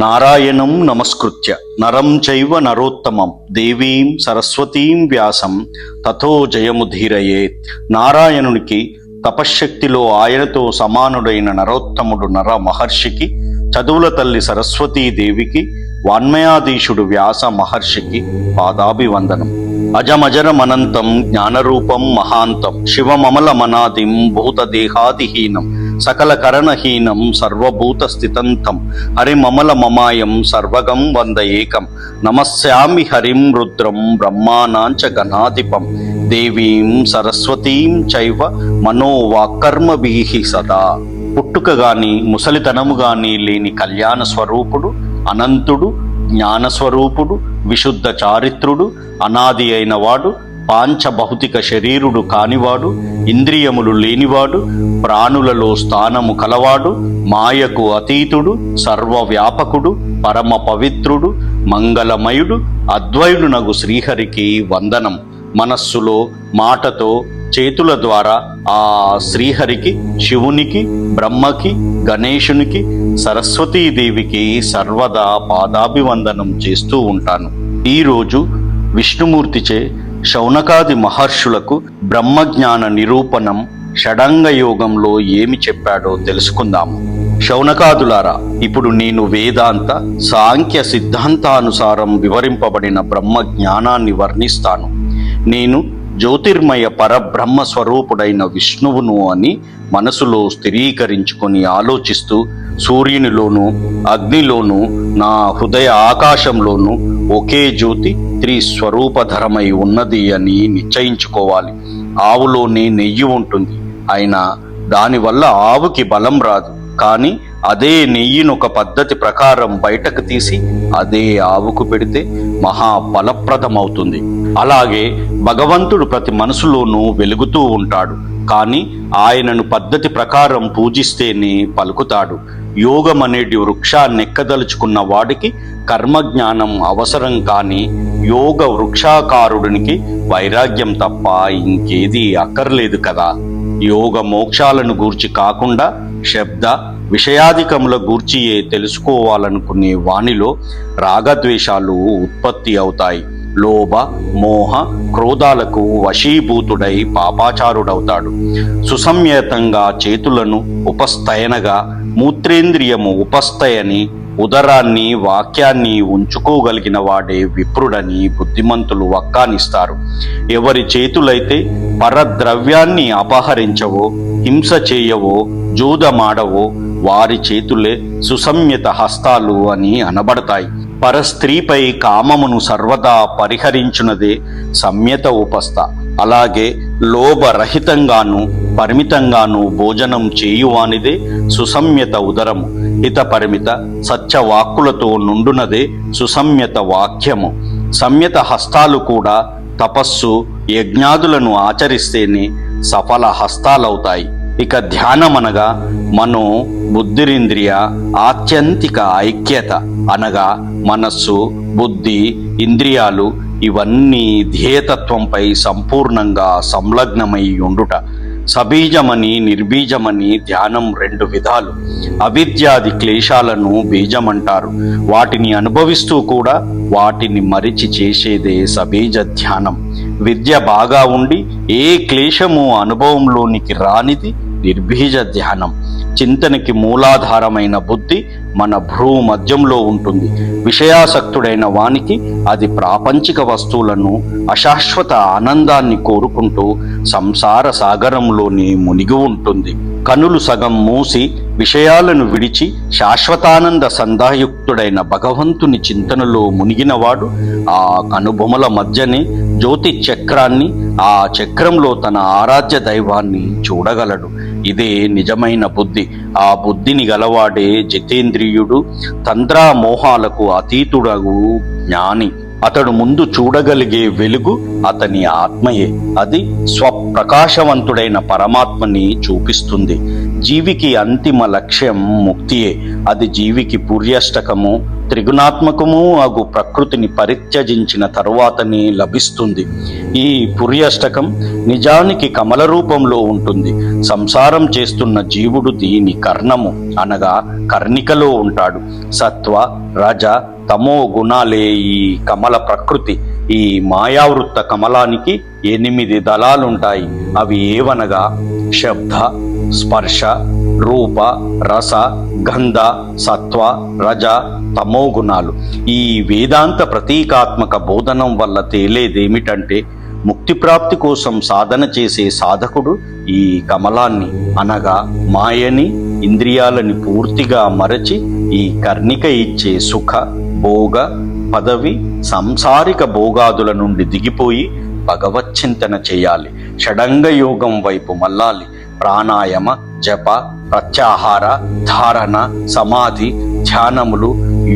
నారాయణం నమస్కృత్య నరం చైవ నరోత్తమం దేవీం సరస్వతీం వ్యాసం తతో జయముధీరయేత్. నారాయణునికి తపశ్శక్తిలో ఆయనతో సమానుడైన నరోత్తముడు నర మహర్షికి, చదువుల తల్లి సరస్వతీదేవికి, వాన్మయాధీశుడు వ్యాస మహర్షికి పాదాభివందనం. అజమజరమనంతం జ్ఞానరూపం మహాంతం శివమమల మనాదిం భూతదేహాదిహీనం సకల కరణహీనం సర్వభూత స్థితంతం హరిమమల మమాయం సర్వగం వంద ఏకం నమస్యామి హరిం రుద్రం బ్రహ్మానాంచ గణాధిపం దేవీం సరస్వతీం చైవ మనోవాకర్మభిః సదా. పుట్టుక గాని ముసలితనము గాని లేని కళ్యాణ స్వరూపుడు, అనంతుడు, జ్ఞానస్వరూపుడు, విశుద్ధ చారిత్రుడు, అనాది అయినవాడు, పాంచభౌతిక శరీరుడు కానివాడు, ఇంద్రియములు లేనివాడు, ప్రాణులలో స్థానము కలవాడు, మాయకు అతీతుడు, సర్వవ్యాపకుడు, పరమ పవిత్రుడు, మంగళమయుడు, అద్వైతునగు శ్రీహరికి వందనం. మనస్సులో, మాటతో, చేతుల ద్వారా ఆ శ్రీహరికి, శివునికి, బ్రహ్మకి, గణేశునికి, సరస్వతీదేవికి సర్వదా పాదాభివందనం చేస్తూ ఉంటాను. ఈరోజు విష్ణుమూర్తిచే శౌనకాది మహర్షులకు బ్రహ్మజ్ఞాన నిరూపణం షడంగ యోగంలో ఏమి చెప్పాడో తెలుసుకుందాము. శౌనకాదులారా, ఇప్పుడు నేను వేదాంత సాంఖ్య సిద్ధాంతానుసారం వివరింపబడిన బ్రహ్మ జ్ఞానాన్ని వర్ణిస్తాను. నేను జ్యోతిర్మయ పరబ్రహ్మ స్వరూపుడైన విష్ణువును అని మనసులో స్థిరీకరించుకొని ఆలోచిస్తూ, సూర్యునిలోను, అగ్నిలోను, నా హృదయ ఆకాశంలోను ఒకే జ్యోతి త్రిస్వరూపధరమై ఉన్నది అని నిశ్చయించుకోవాలి. ఆవులోనే నెయ్యి ఉంటుంది, అయినా దానివల్ల ఆవుకి బలం రాదు. కానీ అదే నెయ్యిని ఒక పద్ధతి ప్రకారం బయటకు తీసి అదే ఆవుకు పెడితే మహా బలప్రదమవుతుంది. అలాగే భగవంతుడు ప్రతి మనసులోనూ వెలుగుతూ ఉంటాడు, కానీ ఆయనను పద్ధతి ప్రకారం పూజిస్తేనే పలుకుతాడు. యోగం అనేటి వృక్షాన్ని ఎక్కదలుచుకున్న వాడికి కర్మజ్ఞానం అవసరం, కానీ యోగ వృక్షాకారుడినికి వైరాగ్యం తప్ప ఇంకేదీ అక్కర్లేదు కదా. యోగ మోక్షాలను గూర్చి కాకుండా శబ్ద విషయాధికముల గూర్చియే తెలుసుకోవాలనుకునే వానిలో రాగద్వేషాలు ఉత్పత్తి అవుతాయి. లోభ, మోహ, క్రోధాలకు వశీభూతుడై పాపాచారుడవుతాడు. సుసంయతంగా చేతులను ఉపస్థయనగా, మూత్రేంద్రియము ఉపస్థయని, ఉదరాన్ని వాక్యాన్ని ఉంచుకోగలిగిన వాడే విప్రుడని బుద్ధిమంతులు వక్కానిస్తారు. ఎవరి చేతులైతే పరద్రవ్యాన్ని అపహరించవో, హింస చేయవో, జూదమాడవో వారి చేతులే సుసంయత హస్తాలు అని అనబడతాయి. పరస్త్రీపై కామమును సర్వదా పరిహరించున్నదే సంయత ఉపస్థ. అలాగే లోభరహితంగాను పరిమితంగాను భోజనం చేయువానిదే సుసంయత ఉదరము. హిత పరిమిత సత్యవాక్కులతో నుండునదే సుసంయత వాక్యము. సంయత హస్తాలు కూడా తపస్సు, యజ్ఞాదులను ఆచరిస్తేనే సఫల హస్తాలవుతాయి. ఇక ధ్యానమనగా మనో బుద్ధిరింద్రియ ఆత్యంతిక ఐక్యత, అనగా మనస్సు, బుద్ధి, ఇంద్రియాలు ఇవన్నీ ధ్యేయతత్వంపై సంపూర్ణంగా సంలగ్నమై ఉండుట. సబీజమని, నిర్బీజమని ధ్యానం రెండు విధాలు. అవిద్యాది క్లేశాలను బీజమంటారు. వాటిని అనుభవిస్తూ కూడా వాటిని మరిచి చేసేదే సబీజ ధ్యానం. విద్య బాగా ఉండి ఏ క్లేశము అనుభవంలోనికి రానిది నిర్బీజ ధ్యానం. చింతనకి మూలాధారమైన బుద్ధి మన భ్రూ మధ్యంలో ఉంటుంది. విషయాసక్తుడైన వానికి అది ప్రాపంచిక వస్తువులను, అశాశ్వత ఆనందాన్ని కోరుకుంటూ సంసార సాగరంలోనే మునిగి ఉంటుంది. కనులు సగం మూసి విషయాలను విడిచి శాశ్వతానంద సంధాయుక్తుడైన భగవంతుని చింతనలో మునిగినవాడు ఆ కనుబొమల మధ్యనే జ్యోతి చక్రాన్ని, ఆ చక్రంలో తన ఆరాధ్య దైవాన్ని చూడగలడు. ఇదే నిజమైన బుద్ధి. ఆ బుద్ధిని గలవాడే జితేంద్రియుడు, తంత్రామోహాలకు అతీతుడగు జ్ఞాని. అతడు ముందు చూడగలిగే వెలుగు అతని ఆత్మయే. అది స్వప్రకాశవంతుడైన పరమాత్మని చూపిస్తుంది. జీవికి అంతిమ లక్ష్యం ముక్తియే. అది జీవికి పూర్యాష్టకము, త్రిగుణాత్మకము అగు ప్రకృతిని పరిత్యజించిన తరువాతనే లభిస్తుంది. ఈ పుర్యష్టకం నిజానికి కమల రూపంలో ఉంటుంది. సంసారం చేస్తున్న జీవుడు దీని కర్ణము అనగా కర్ణికలో ఉంటాడు. సత్వ, రజ, తమో గుణాలే ఈ కమల ప్రకృతి. ఈ మాయావృత్త కమలానికి 8 దళాలుంటాయి. అవి ఏవనగా శబ్ద, స్పర్శ, రూప, రస, గంధ, సత్వ, రజ, తమో గుణాలు. ఈ వేదాంత ప్రతీకాత్మక బోధనం వల్ల తేలేదేమిటంటే ముక్తి ప్రాప్తి కోసం సాధన చేసే సాధకుడు ఈ కమలాన్ని అనగా మాయని, ఇంద్రియాలని పూర్తిగా మరచి ఈ కర్ణిక ఇచ్చే సుఖ, భోగ, పదవి, సంసారిక భోగాదుల నుండి దిగిపోయి భగవచ్చింతన చేయాలి. షడంగ యోగం వైపు మళ్ళాలి. ప్రాణాయామ, జప, ప్రత్యాహార, ధారణ, సమాధి, ధ్యానములు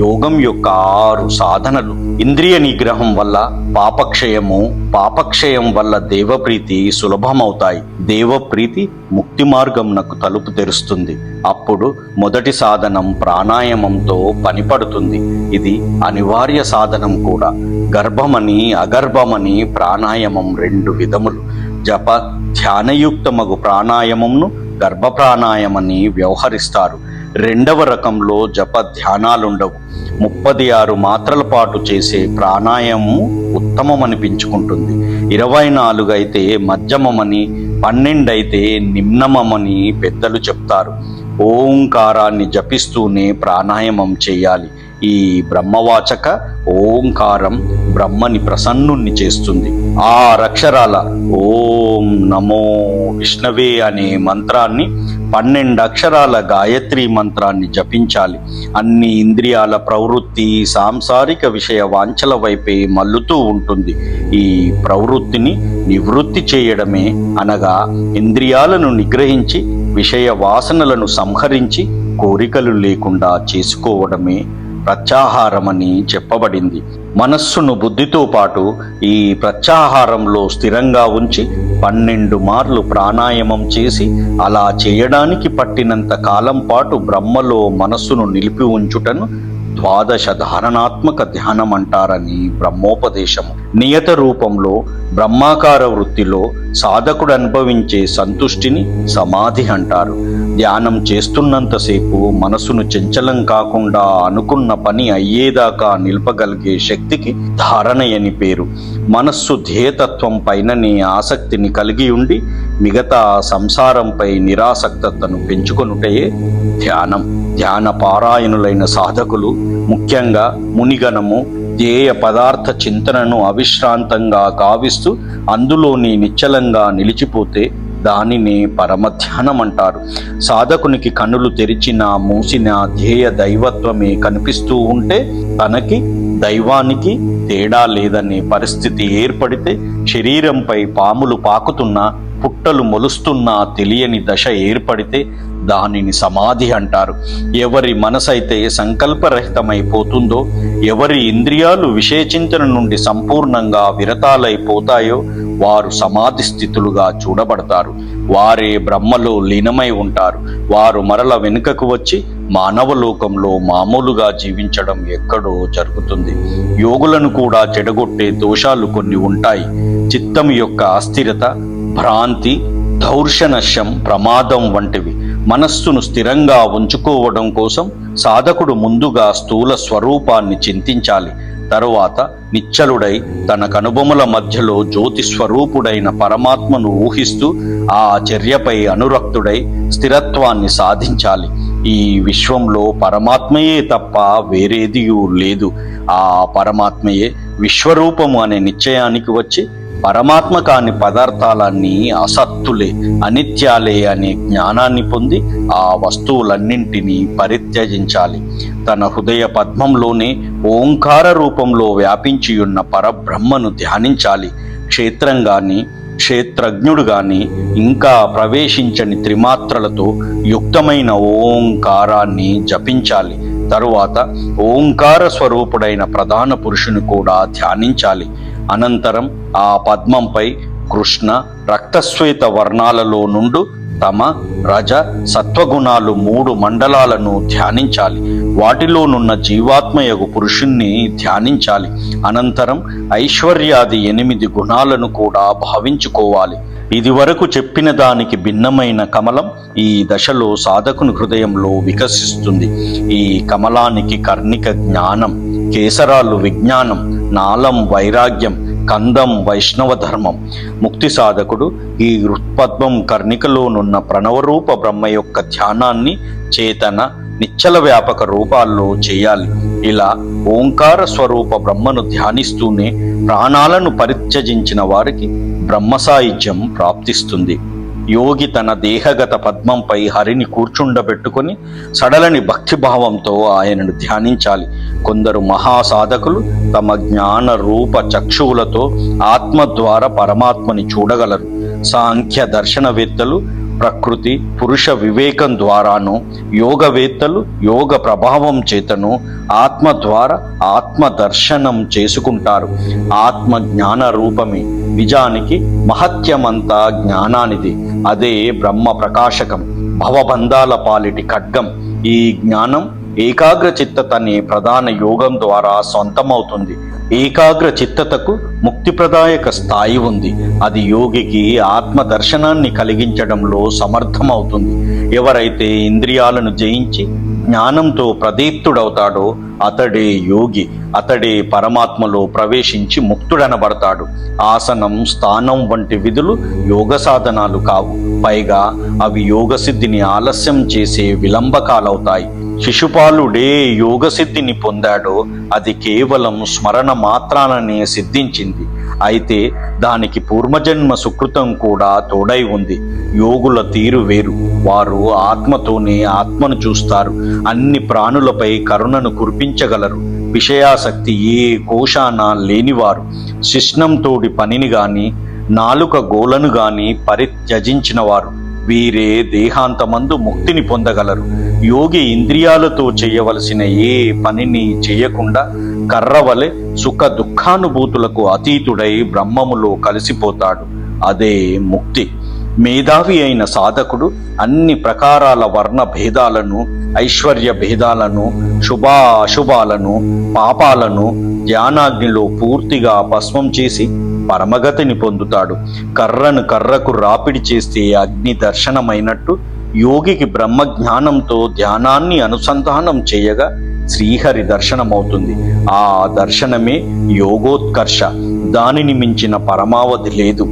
యోగం యొక్క 6 సాధనలు. ఇంద్రియ నిగ్రహం వల్ల పాపక్షయము, పాపక్షయం వల్ల దేవప్రీతి సులభమవుతాయి. దేవప్రీతి ముక్తి మార్గంనకు తలుపు తెరుస్తుంది. అప్పుడు మొదటి సాధనం ప్రాణాయామంతో పనిపడుతుంది. ఇది అనివార్య సాధనం కూడా. గర్భమని, అగర్భమని ప్రాణాయామం 2 విధములు. జప ధ్యానయుక్తమగు ప్రాణాయామంను గర్భ ప్రాణాయామని వ్యవహరిస్తారు. 2వ రకంలో జప ధ్యానాలుండవు. 36 మాత్రల పాటు చేసే ప్రాణాయామము ఉత్తమమనిపించుకుంటుంది. 24 అయితే మధ్యమమని, 12 అయితే నిమ్నమని పెద్దలు చెప్తారు. ఓంకారాన్ని జపిస్తూనే ప్రాణాయామం చేయాలి. ఈ బ్రహ్మవాచక ఓంకారం బ్రహ్మని ప్రసన్నుణ్ణి చేస్తుంది. 6 అక్షరాల ఓం నమో విష్ణవే అనే మంత్రాన్ని, 12 అక్షరాల గాయత్రి మంత్రాన్ని జపించాలి. అన్ని ఇంద్రియాల ప్రవృత్తి సాంసారిక విషయ వాంఛల వైపే మల్లుతూ ఉంటుంది. ఈ ప్రవృత్తిని నివృత్తి చేయడమే అనగా ఇంద్రియాలను నిగ్రహించి విషయ వాసనలను సంహరించి కోరికలు లేకుండా చేసుకోవడమే ప్రత్యాహారమని చెప్పబడింది. మనస్సును బుద్ధితో పాటు ఈ ప్రత్యాహారంలో స్థిరంగా ఉంచి 12 మార్లు ప్రాణాయామం చేసి అలా చేయడానికి పట్టినంత కాలం పాటు బ్రహ్మలో మనస్సును నిలిపి ఉంచుటను 12 ధారణాత్మక ధ్యానం అంటారని బ్రహ్మోపదేశము. నియత రూపంలో బ్రహ్మాకార వృత్తిలో సాధకుడు అనుభవించే సంతుష్టిని సమాధి అంటారు. ధ్యానం చేస్తున్నంతసేపు మనసును చంచలం కాకుండా అనుకున్న పని అయ్యేదాకా నిలపగలిగే శక్తికి ధారణయని పేరు. మనస్సు ధ్యేయతత్వం పైననే ఆసక్తిని కలిగి ఉండి మిగతా సంసారంపై నిరాసక్తతను పెంచుకొనుటయే ధ్యానం. ధ్యాన పారాయణులైన సాధకులు ముఖ్యంగా మునిగణము ధ్యేయ పదార్థ చింతనను అవిశ్రాంతంగా గావిస్తూ అందులోని నిశ్చలంగా నిలిచిపోతే దానినే పరమధ్యానం అంటారు. సాధకునికి కన్నులు తెరిచిన మూసిన ధ్యేయ దైవత్వమే కనిపిస్తూ ఉంటే తనకి దైవానికి తేడా లేదనే పరిస్థితి ఏర్పడితే శరీరంపై పాములు పాకుతున్నా, పుట్టలు మొలుస్తున్నా తెలియని దశ ఏర్పడితే దానిని సమాధి అంటారు. ఎవరి మనసైతే సంకల్పరహితమైపోతుందో, ఎవరి ఇంద్రియాలు విషయచింతన నుండి సంపూర్ణంగా విరతాలైపోతాయో వారు సమాధి స్థితులుగా చూడబడతారు. వారే బ్రహ్మలో లీనమై ఉంటారు. వారు మరల వెనుకకు వచ్చి మానవలోకంలో మామూలుగా జీవించడం ఎక్కడో జరుగుతుంది. యోగులను కూడా చెడగొట్టే దోషాలు కొన్ని ఉంటాయి. చిత్తం యొక్క అస్థిరత, భ్రాంతి, దౌర్షనశ్యం, ప్రమాదం వంటివి. మనస్సును స్థిరంగా ఉంచుకోవడం కోసం సాధకుడు ముందుగా స్థూల స్వరూపాన్ని చింతించాలి. తరువాత నిశ్చలుడై తన కనుబొమల మధ్యలో జ్యోతి స్వరూపుడైన పరమాత్మను ఊహిస్తూ ఆ చర్యపై అనురక్తుడై స్థిరత్వాన్ని సాధించాలి. ఈ విశ్వంలో పరమాత్మయే తప్ప వేరేదియూ లేదు. ఆ పరమాత్మయే విశ్వరూపము అనే నిశ్చయానికి వచ్చి పరమాత్మ కాని పదార్థాలన్నీ అసత్తులే, అనిత్యాలే అనే జ్ఞానాన్ని పొంది ఆ వస్తువులన్నింటినీ పరిత్యజించాలి. తన హృదయ పద్మంలోనే ఓంకార రూపంలో వ్యాపించియున్న పరబ్రహ్మను ధ్యానించాలి. క్షేత్రం గాని, క్షేత్రజ్ఞుడు గాని ఇంకా ప్రవేశించని త్రిమాత్రలతో యుక్తమైన ఓంకారాన్ని జపించాలి. తరువాత ఓంకార స్వరూపుడైన ప్రధాన పురుషుని కూడా ధ్యానించాలి. అనంతరం ఆ పద్మంపై కృష్ణ రక్తశ్వేత వర్ణాలలో నుండి తమ, రజ, సత్వగుణాలు 3 మండలాలను ధ్యానించాలి. వాటిలోనున్న జీవాత్మయగు పురుషుణ్ణి ధ్యానించాలి. అనంతరం ఐశ్వర్యాది 8 గుణాలను కూడా భావించుకోవాలి. ఇదివరకు చెప్పిన దానికి భిన్నమైన కమలం ఈ దశలో సాధకుని హృదయంలో వికసిస్తుంది. ఈ కమలానికి కర్ణిక జ్ఞానం, కేసరాలు విజ్ఞానం, నాళం వైరాగ్యం, కందం వైష్ణవ ధర్మం. ముక్తి సాధకుడు ఈ హృత్పద్మం కర్ణికలోనున్న ప్రణవరూప బ్రహ్మ యొక్క ధ్యానాన్ని చేతన నిశ్చల వ్యాపక రూపాల్లో చేయాలి. ఇలా ఓంకార స్వరూప బ్రహ్మను ధ్యానిస్తూనే ప్రాణాలను పరిత్యజించిన వారికి బ్రహ్మసాయుధ్యం ప్రాప్తిస్తుంది. యోగి తన దేహగత పద్మంపై హరిని కూర్చుండబెట్టుకొని సడలని భక్తిభావంతో ఆయనను ధ్యానించాలి. కొందరు మహాసాధకులు తమ జ్ఞాన రూప చక్షువులతో ఆత్మ ద్వారా పరమాత్మని చూడగలరు. సాంఖ్య దర్శనవేత్తలు ప్రకృతి పురుష వివేకం ద్వారాను, యోగవేత్తలు యోగ ప్రభావం చేతను ఆత్మ ద్వారా ఆత్మ దర్శనం చేసుకుంటారు. ఆత్మ జ్ఞాన రూపమే నిజానికి మహత్యమంతా జ్ఞానానిది. అదే బ్రహ్మ ప్రకాశకం, భవబంధాల పాలిటి ఖడ్గం. ఈ జ్ఞానం ఏకాగ్ర చిత్తత అనే ప్రధాన యోగం ద్వారా సొంతమవుతుంది. ఏకాగ్ర చిత్తతకు ముక్తిప్రదాయక స్థాయి ఉంది. అది యోగికి ఆత్మ దర్శనాన్ని కలిగించడంలో సమర్థమవుతుంది. ఎవరైతే ఇంద్రియాలను జయించి జ్ఞానంతో ప్రదీప్తుడవుతాడో అతడే యోగి. అతడే పరమాత్మలో ప్రవేశించి ముక్తుడనబడతాడు. ఆసనం, స్థానం వంటి విధులు యోగ సాధనాలు కావు. పైగా అవి యోగసిద్ధిని ఆలస్యం చేసే విలంబకాలవుతాయి. శిశుపాలుడే యోగసిద్ధిని పొందాడో అది కేవలం స్మరణ మాత్రాననే సిద్ధించింది. అయితే దానికి పూర్వజన్మ సుకృతం కూడా తోడై ఉంది. యోగుల తీరు వేరు. వారు ఆత్మతోనే ఆత్మను చూస్తారు. అన్ని ప్రాణులపై కరుణను కురిపించగలరు. విషయాసక్తి ఏ కోశాన లేనివారు. శిష్ణంతోడి పనిని గాని నాలుక గోలను గాని పరిత్యజించిన వారు. వీరే దేహాంతమందు ముక్తిని పొందగలరు. యోగి ఇంద్రియాలతో చేయవలసిన ఏ పనిని చేయకుండా కర్రవలె సుఖ దుఃఖానుభూతులకు అతీతుడై బ్రహ్మములో కలిసిపోతాడు. అదే ముక్తి. మేధావి అయిన సాధకుడు అన్ని ప్రకారాల వర్ణ భేదాలను, ఐశ్వర్య భేదాలను, శుభాశుభాలను, పాపాలను ధ్యానాగ్నిలో పూర్తిగా భస్మం చేసి పరమగతిని పొందుతాడు. కర్రకు రాపిడి చేస్తే అగ్ని దర్శనమైనట్టు యోగికి బ్రహ్మజ్ఞానంతో ధ్యానాన్ని అనుసంధానం చేయగా శ్రీహరి దర్శనమవుతుంది. ఆ దర్శనమే యోగోత్కర్ష. దానిని మించిన పరమావధి లేదు.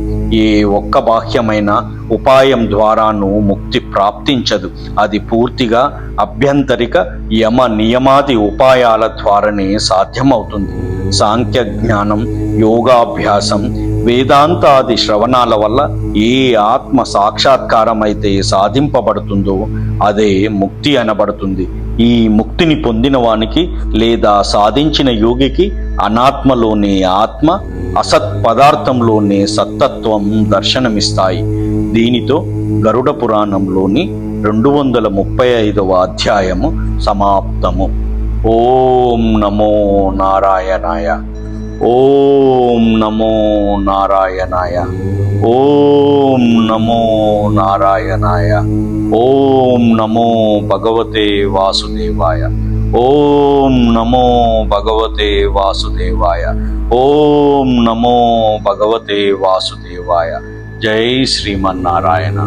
ఏ ఒక్క బాహ్యమైన ఉపాయం ద్వారానూ ముక్తి ప్రాప్తించదు. అది పూర్తిగా అభ్యంతరిక యమ నియమాది ఉపాయాల ద్వారానే సాధ్యమవుతుంది. సాంఖ్య జ్ఞానం, యోగాభ్యాసం, వేదాంతాది శ్రవణాల వల్ల ఏ ఆత్మ సాక్షాత్కారం అయితే సాధింపబడుతుందో అదే ముక్తి అనబడుతుంది. ఈ ముక్తిని పొందిన వానికి లేదా సాధించిన యోగికి అనాత్మలోనే ఆత్మ, అసత్ పదార్థంలోనే సత్తత్వం దర్శనమిస్తాయి. దీనితో గరుడ పురాణంలోని 235వ అధ్యాయము సమాప్తము. ఓం నమో నారాయణాయ. ఓం నమో నారాయణాయ. ఓం నమో నారాయణాయ. ఓం నమో భగవతే వాసుదేవాయ. ఓం నమో భగవతే వాసుదేవాయ. ఓం నమో భగవతే వాసుదేవాయ. జై శ్రీమన్నారాయణ.